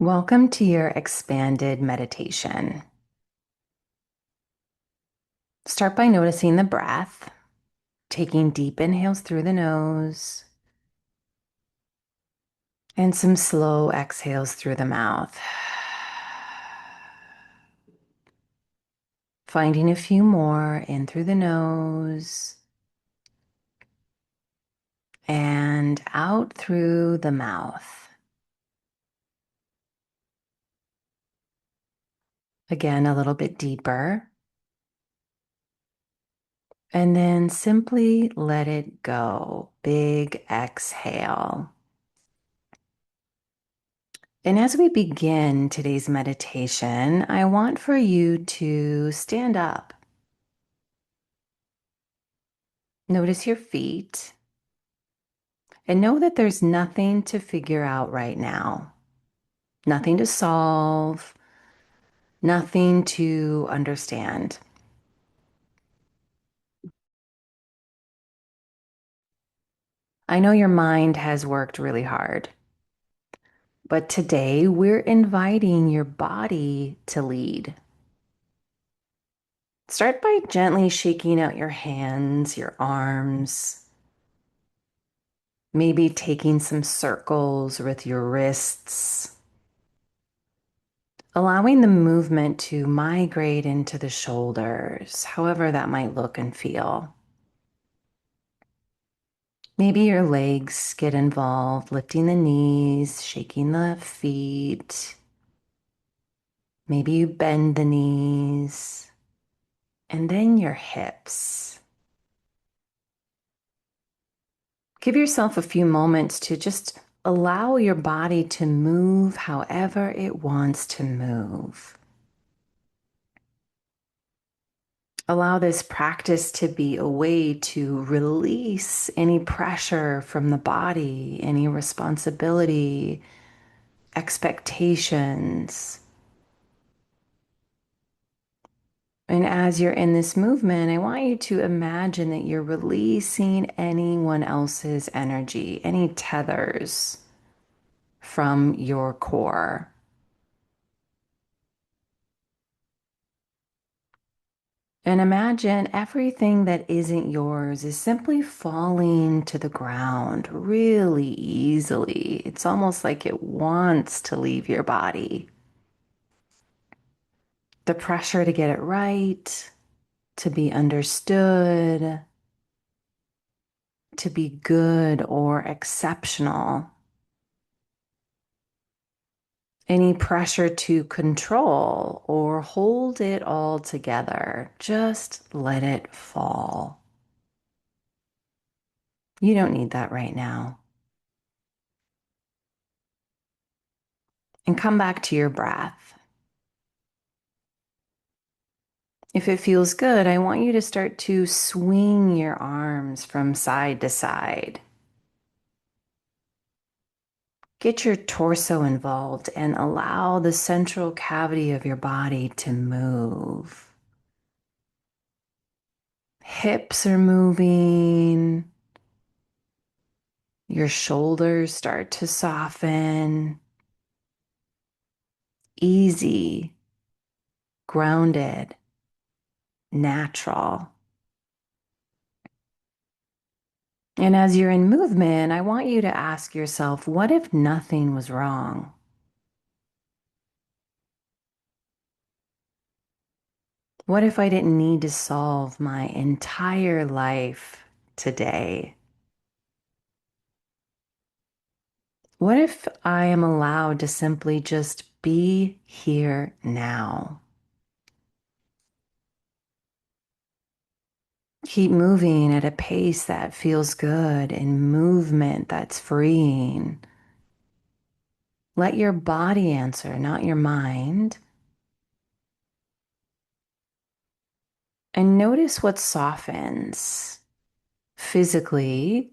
Welcome to your expanded meditation. Start by noticing the breath, taking deep inhales through the nose and some slow exhales through the mouth. Finding a few more in through the nose and out through the mouth. Again, a little bit deeper. And then simply let it go. Big exhale. And as we begin today's meditation, I want for you to stand up. Notice your feet and know that there's nothing to figure out right now, nothing to solve, nothing to understand. I know your mind has worked really hard, but today we're inviting your body to lead. Start by gently shaking out your hands, your arms, maybe taking some circles with your wrists, allowing the movement to migrate into the shoulders, however that might look and feel. Maybe your legs get involved, lifting the knees, shaking the feet. Maybe you bend the knees, and then your hips. Give yourself a few moments to just allow your body to move however it wants to move. Allow this practice to be a way to release any pressure from the body, any responsibility, expectations. And as you're in this movement, I want you to imagine that you're releasing anyone else's energy, any tethers from your core. And imagine everything that isn't yours is simply falling to the ground really easily. It's almost like it wants to leave your body. The pressure to get it right, to be understood, to be good or exceptional. Any pressure to control or hold it all together, just let it fall. You don't need that right now. And come back to your breath. If it feels good, I want you to start to swing your arms from side to side. Get your torso involved and allow the central cavity of your body to move. Hips are moving. Your shoulders start to soften. Easy, grounded, natural. And as you're in movement, I want you to ask yourself, what if nothing was wrong? What if I didn't need to solve my entire life today? What if I am allowed to simply just be here now? Keep moving at a pace that feels good and movement that's freeing. Let your body answer, not your mind. And notice what softens physically,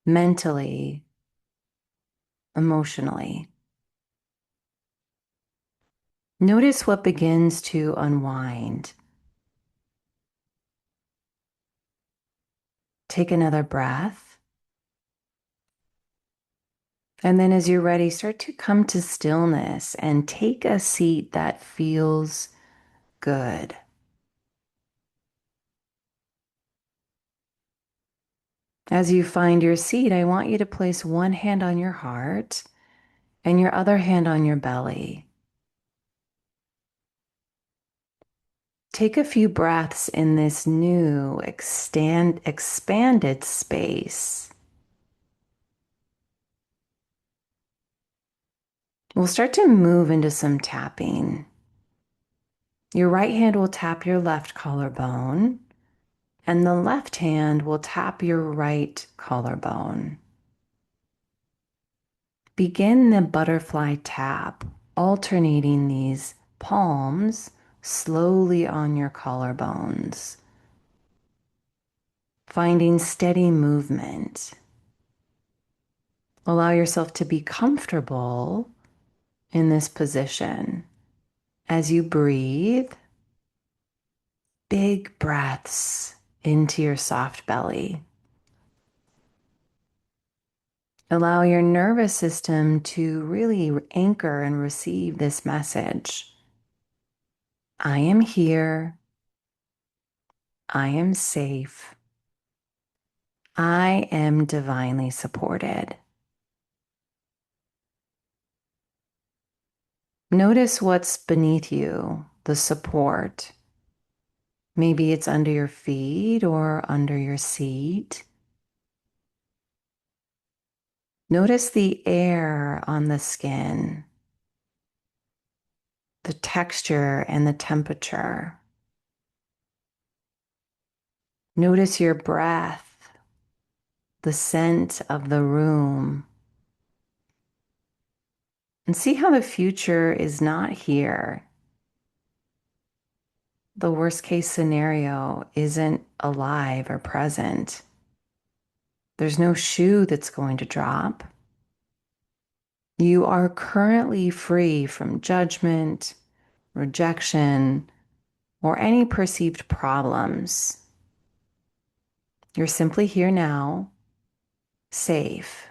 mentally, emotionally. Notice what begins to unwind. Take another breath. And then as you're ready, start to come to stillness and take a seat that feels good. As you find your seat, I want you to place one hand on your heart and your other hand on your belly. Take a few breaths in this new expanded space. We'll start to move into some tapping. Your right hand will tap your left collarbone, and the left hand will tap your right collarbone. Begin the butterfly tap, alternating these palms slowly on your collarbones, finding steady movement. Allow yourself to be comfortable in this position. As you breathe, big breaths into your soft belly. Allow your nervous system to really anchor and receive this message. I am here. I am safe. I am divinely supported. Notice what's beneath you, the support. Maybe it's under your feet or under your seat. Notice the air on the skin, the texture and the temperature. Notice your breath, the scent of the room. And see how the future is not here. The worst case scenario isn't alive or present. There's no shoe that's going to drop. You are currently free from judgment, rejection, or any perceived problems. You're simply here now, safe.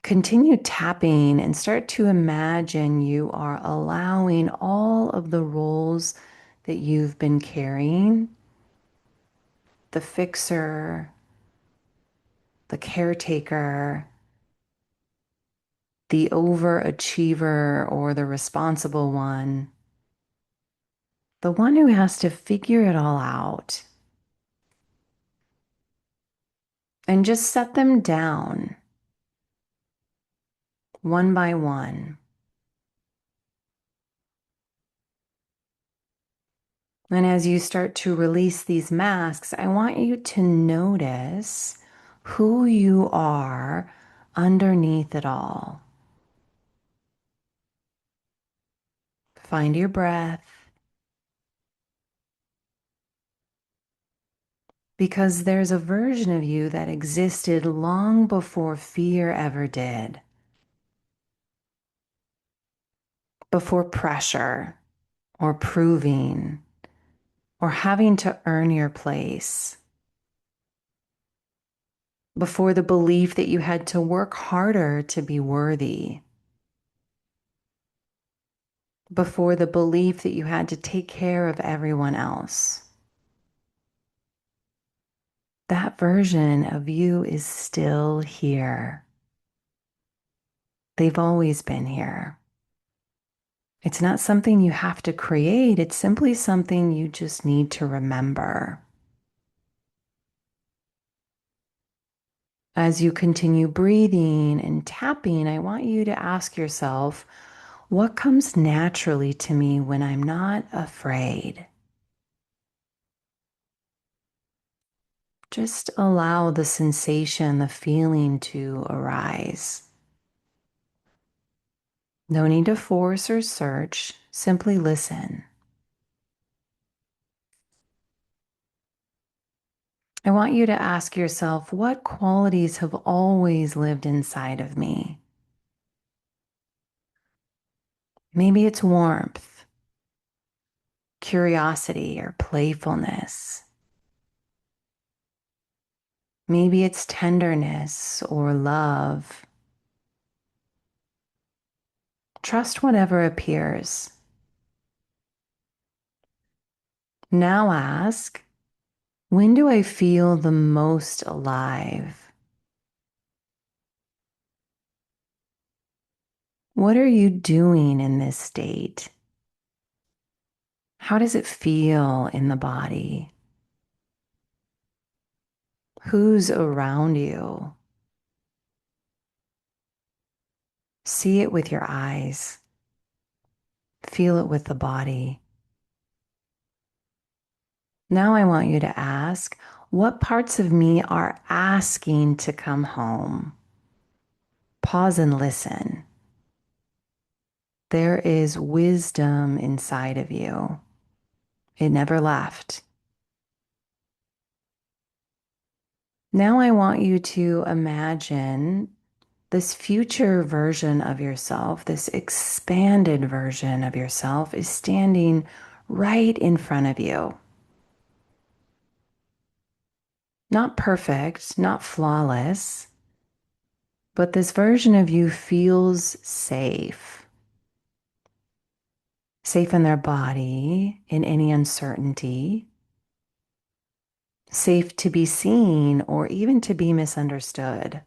Continue tapping and start to imagine you are allowing all of the roles that you've been carrying, the fixer, the caretaker, the overachiever or the responsible one, the one who has to figure it all out, and just set them down one by one. And as you start to release these masks, I want you to notice who you are underneath it all. Find your breath, because there's a version of you that existed long before fear ever did, before pressure or proving or having to earn your place, before the belief that you had to work harder to be worthy, before the belief that you had to take care of everyone else. That version of you is still here. They've always been here. It's not something you have to create. It's simply something you just need to remember. As you continue breathing and tapping, I want you to ask yourself, what comes naturally to me when I'm not afraid? Just allow the sensation, the feeling to arise. No need to force or search, simply listen. I want you to ask yourself, what qualities have always lived inside of me? Maybe it's warmth, curiosity, or playfulness. Maybe it's tenderness or love. Trust whatever appears. Now ask, when do I feel the most alive? What are you doing in this state? How does it feel in the body? Who's around you? See it with your eyes. Feel it with the body. Now I want you to ask, what parts of me are asking to come home? Pause and listen. There is wisdom inside of you. It never left. Now I want you to imagine this future version of yourself, this expanded version of yourself is standing right in front of you. Not perfect, not flawless, but this version of you feels safe. Safe in their body, in any uncertainty, safe to be seen or even to be misunderstood.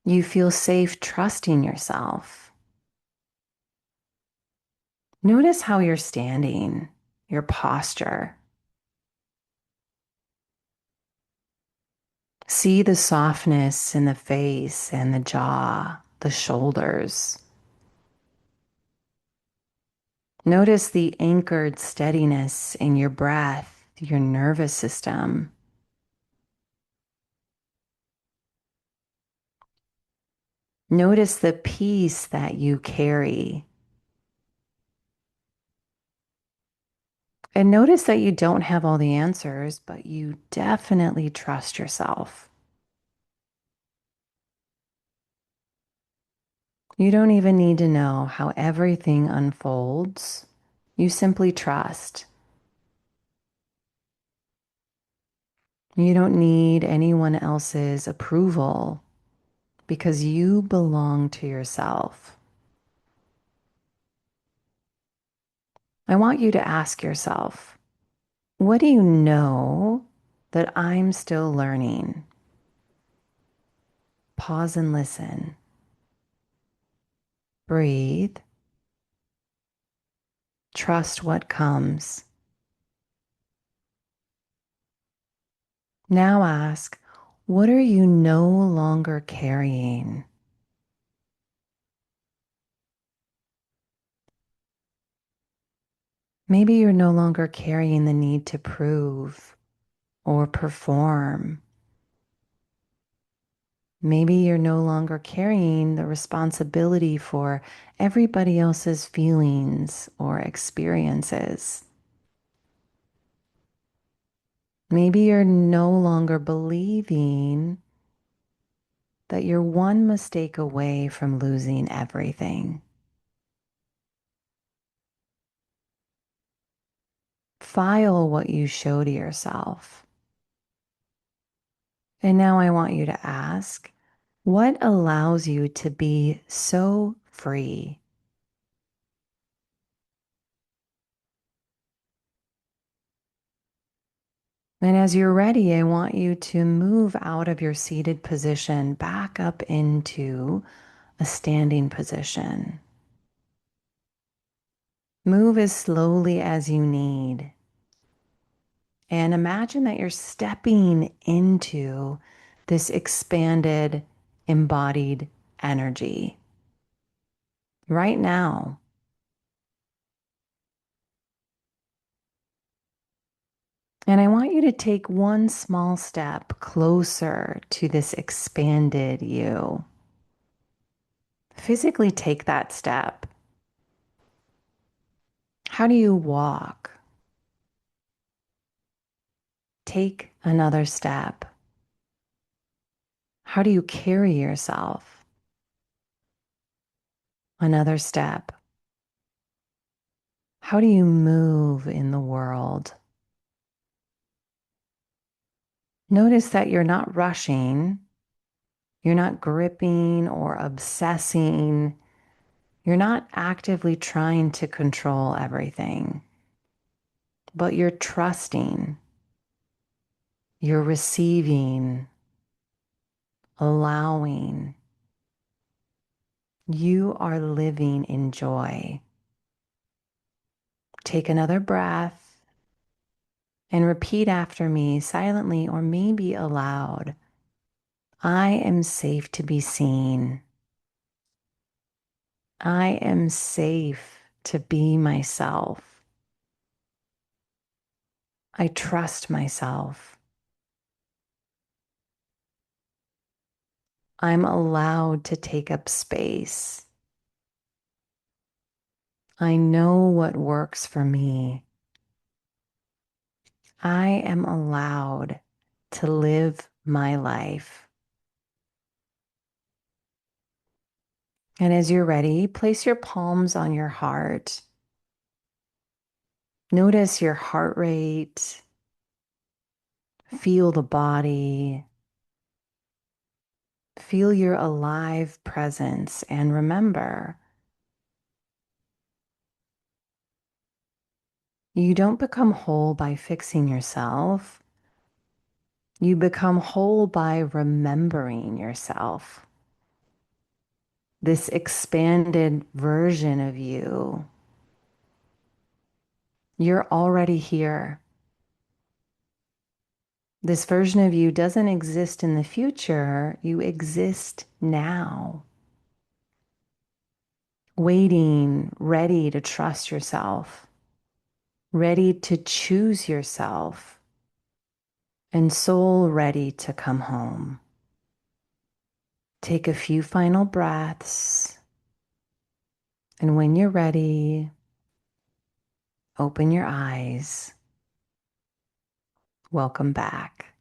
You feel safe trusting yourself. Notice how you're standing, your posture. See the softness in the face and the jaw, the shoulders. Notice the anchored steadiness in your breath, your nervous system. Notice the peace that you carry. And notice that you don't have all the answers, but you definitely trust yourself. You don't even need to know how everything unfolds. You simply trust. You don't need anyone else's approval because you belong to yourself. I want you to ask yourself, what do you know that I'm still learning? Pause and listen. Breathe. Trust what comes. Now ask, what are you no longer carrying? Maybe you're no longer carrying the need to prove or perform. Maybe you're no longer carrying the responsibility for everybody else's feelings or experiences. Maybe you're no longer believing that you're one mistake away from losing everything. File what you show to yourself. And now I want you to ask, what allows you to be so free? And as you're ready, I want you to move out of your seated position back up into a standing position. Move as slowly as you need. And imagine that you're stepping into this expanded, embodied energy right now. And I want you to take one small step closer to this expanded you. Physically take that step. How do you walk? Take another step. How do you carry yourself? Another step. How do you move in the world? Notice that you're not rushing, you're not gripping or obsessing, you're not actively trying to control everything, but you're trusting, you're receiving, allowing. You are living in joy. Take another breath and repeat after me silently or maybe aloud. I am safe to be seen. I am safe to be myself. I trust myself. I'm allowed to take up space. I know what works for me. I am allowed to live my life. And as you're ready, place your palms on your heart. Notice your heart rate. Feel the body. Feel your alive presence. And remember, you don't become whole by fixing yourself. You become whole by remembering yourself. This expanded version of you. You're already here. This version of you doesn't exist in the future. You exist now, waiting, ready to trust yourself, ready to choose yourself, and soul ready to come home. Take a few final breaths, and when you're ready, open your eyes. Welcome back.